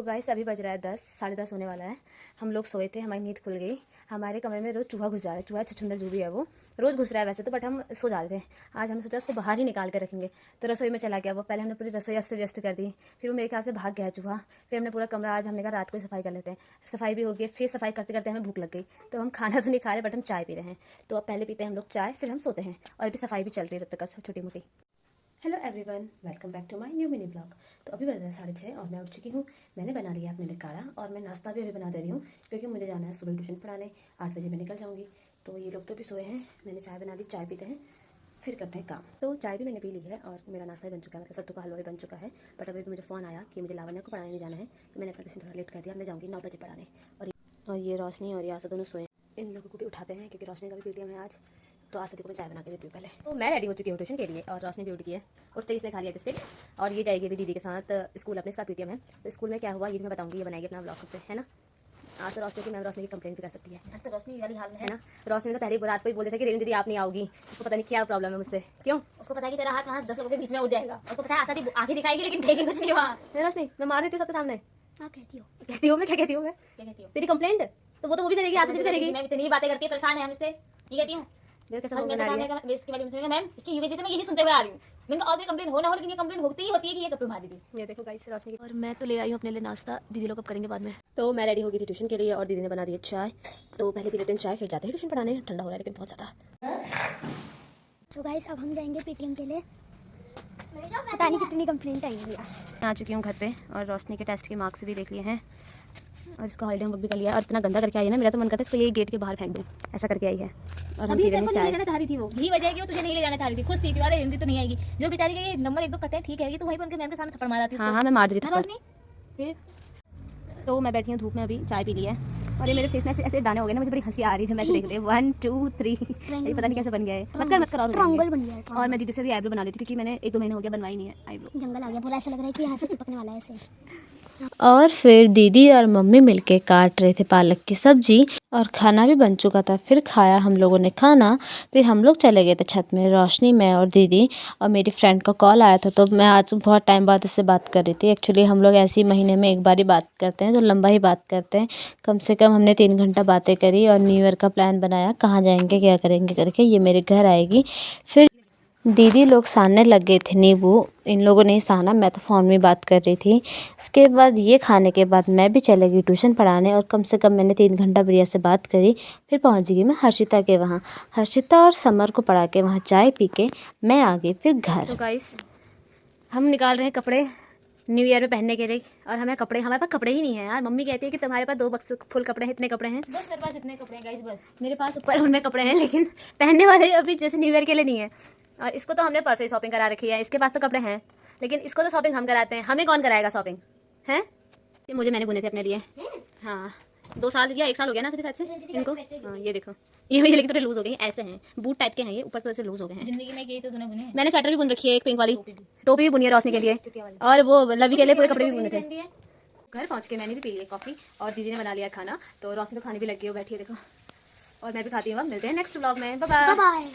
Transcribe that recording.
Guys अभी बज रहा है 10, 10:30 होने वाला है। हम लोग सोए थे, हमारी नींद खुल गई। हमारे कमरे में रोज़ चूहा घुस जा रहा है। चूहा छछूंदर जो भी है वो रोज़ घुस रहा है वैसे तो, बट हम सो जा रहे थे। आज हमने सोचा उसको बाहर ही निकाल के रखेंगे, तो रसोई में चला गया वो। पहले हमने पूरी रसोई अस्त व्यस्त कर दी, फिर वो मेरे ख्याल से भाग गया चूहा। फिर हमने पूरा कमरा, आज हमने कहा रात को ही सफाई कर लेते हैं। सफाई भी हो गई, फिर सफाई करते करते हमें भूख लग गई, तो हम खाना तो नहीं खा रहे बट हम चाय पी रहे हैं। तो अब पहले पीते हैं हम लोग चाय, फिर हम सोते हैं। और अभी सफाई भी चल रही है तब तक छोटी मोटी। Hello everyone, welcome back to my new mini blog. तो अभी बज रहा है 6:30 और मैं उठ चुकी हूँ। मैंने बना लिया अपने लिए काढ़ा और मैं नाश्ता भी अभी बना दे रही हूँ, क्योंकि मुझे जाना है सुबह ट्यूशन पढ़ाने। 8 बजे मैं निकल जाऊँगी। तो ये लोग तो भी सोए हैं। मैंने चाय बना ली, चाय पीते हैं फिर करते हैं काम। तो चाय भी मैंने पी ली है और मेरा नाश्ता भी बन चुका है, मतलब सत्तू का हलवा भी बन चुका है। बट अभी मुझे फ़ोन आया कि मुझे लावण्या को पढ़ाने नहीं जाना है, तो मैंने अपना ट्यूशन थोड़ा लेट कर दिया। मैं जाऊँगी 9 बजे पढ़ाने। और ये रोशनी और यासा दोनों सोए। इन लोगों को भी उठाते हैं क्योंकि रोशनी का भी पीटीएम है आज। तो आज को मैं चाय बना के देती हूँ पहले। तो मैं रेडी हो चुकी हूँ ट्यूशन के लिए और रोशनी भी उठ गई है। उठते ही इसने खा लिया बिस्किट और ये जाएगी अभी दीदी के साथ स्कूल अपने। इसका पीटीएम है, तो स्कूल में क्या हुआ ये भी मैं बताऊँगी। ये बनाएगी अपना ब्लॉग खुद से, है ना। आज तो रोशनी की मैम रोशनी की कंप्लेंट भी कर सकती है। आज तो रोशनी वाली हाल में है ना। रोशनी ने तो पहले रात को ही बोले थे कि रेणु दीदी आप नहीं आओगी। उसको पता नहीं क्या प्रॉब्लम है मुझसे। क्यों? उसको पता है कि तेरा हाथ वहाँ 10 लोगों के बीच में उठ जाएगा। उसको पता है आशा दी आंखें दिखाएगी लेकिन देगी कुछ नहीं वहाँ। रोशनी मैं मार रही थी सबके सामने। हाँ कहती कहती हूँ मैं, क्या कहती हूँ मैं? क्या कहती हो? तेरी कंप्लेंट तो वो भी करेगी, आशा भी करेगी। मैं इतनी बातें करके परेशान है हमसे, ये कहती हूँ। कैसा मैं बना रही है। इसके बारे में मैम इसकी यूके से मैं यही सुनते हुए आ रही हूँ। मैंने और कोई कंप्लेंट हो ना हो, लेकिन ये कंप्लेंट होती ही होती है कि ये कपड़े मार दी। ये देखो गाइस रोशनी की। और मैं तो ले आई हूँ अपने लिए नाश्ता, दीदी लोग अब करेंगे बाद में। तो मैं रेडी हो गई थी ट्यूशन के लिए और दीदी ने बना दी है चाय। तो पहले पी लेते हैं चाय, फिर जाते हैं ट्यूशन पढ़ाने। ठंडा हो रहा है लेकिन बहुत ज़्यादा। तो गाइस अब हम जाएंगे पेटीएम के लिए। पता नहीं कितनी कंप्लेंट आएंगी। आ चुकी हूँ घर पे और रोशनी के टेस्ट के मार्क्स भी देख लिए हैं और इसका हॉलीडे होमवर्क भी कर लिया। और इतना गंदा करके आई है ना, मेरा तो मन करता है इसको यही गेट के बाहर फेंक दूँ। ऐसा करके आई है। और हम पी रहे हैं चाय। लेना चाह रही थी वो, यही वजह है कि वो तुझे नहीं ले जाना चाह रही थी। खुश थी कि अरे हिंदी तो नहीं आएगी। जो बेचारी के नंबर 1-2 कटे ठीक है, तो वहीं पर उनके मैम के सामने थप्पड़ मारा थी। हाँ मैं मार दी थी रोशनी। फिर तो मैं बैठी हूँ धूप में, अभी चाय पी ली है और ये मेरे फेस में ऐसे दाने हो गए ना। मुझे बड़ी हंसी आ रही है जब मैं देख रही हूँ। 1 2 3 ये पता नहीं कैसे बन गया है। मत कर ट्रायंगल बन गया है। और मैं दीदी से भी आईब्रो बना ली थी, क्योंकि मैंने 1-2 महीने हो गया बनवाई नहीं है आईब्रो। जंगल आ गया पूरा, ऐसा लग रहा है कि यहाँ से चिपकने वाला है ऐसे। और फिर दीदी और मम्मी मिलके काट रहे थे पालक की सब्जी और खाना भी बन चुका था। फिर खाया हम लोगों ने खाना, फिर हम लोग चले गए थे छत में, रोशनी, मैं और दीदी। और मेरी फ्रेंड का कॉल आया था, तो मैं आज बहुत टाइम बाद इससे बात कर रही थी। एक्चुअली हम लोग ऐसे ही महीने में एक बार ही बात करते हैं, तो लंबा ही बात करते हैं। कम से कम हमने 3 घंटा बातें करी और न्यू ईयर का प्लान बनाया, कहाँ जाएंगे क्या करेंगे करके। ये मेरे घर आएगी। फिर दीदी लोग सानने लग गए थे नींबू, इन लोगों ने साना, मैं तो फ़ोन में बात कर रही थी। इसके बाद ये खाने के बाद मैं भी चली गई ट्यूशन पढ़ाने और कम से कम मैंने 3 घंटा बढ़िया से बात करी। फिर पहुंच गई मैं हर्षिता के वहाँ। हर्षिता और समर को पढ़ा के वहाँ चाय पी के मैं आ गई फिर घर। तो गाइस हम निकाल रहे हैं कपड़े न्यू ईयर में पहनने के लिए, और हमारे पास कपड़े ही नहीं है यार। मम्मी कहती है कि तुम्हारे पास 2 बक्स फुल कपड़े हैं। इतने कपड़े हैं बस मेरे पास इतने कपड़े हैं गाइस, बस मेरे पास, ऊपर उनमें कपड़े हैं लेकिन पहनने वाले अभी जैसे न्यू ईयर के लिए नहीं है। और इसको तो हमने परसों ही शॉपिंग करा रखी है। इसके पास तो कपड़े हैं लेकिन इसको तो शॉपिंग हम कराते हैं। हमें कौन कराएगा शॉपिंग है? ये मैंने बुने थे अपने लिए। हाँ 2 साल या 1 साल हो गया ना तेरे साथ से इनको। हाँ ये देखो, ये मुझे लेकिन थोड़े लूज हो गए, ऐसे हैं बूट टाइप के हैं ये, ऊपर तो ऐसे लूज हो गए हैं। जिंदगी में यही तो तूने बुने। मैंने स्वेटर भी बुन रखी है, एक पिंक वाली टोपी भी बुनी है रोशनी के लिए, और वो लवी के लिए पूरे कपड़े भी बुने थे। घर पहुंच के मैंने भी पी लिया कॉफी और दीदी ने बना लिया खाना। तो रोशनी तो खाने भी लगी हो, बैठी है देखो। और मैं भी खाती हूँ। अब मिलते हैं नेक्स्ट व्लॉग में। Bye bye.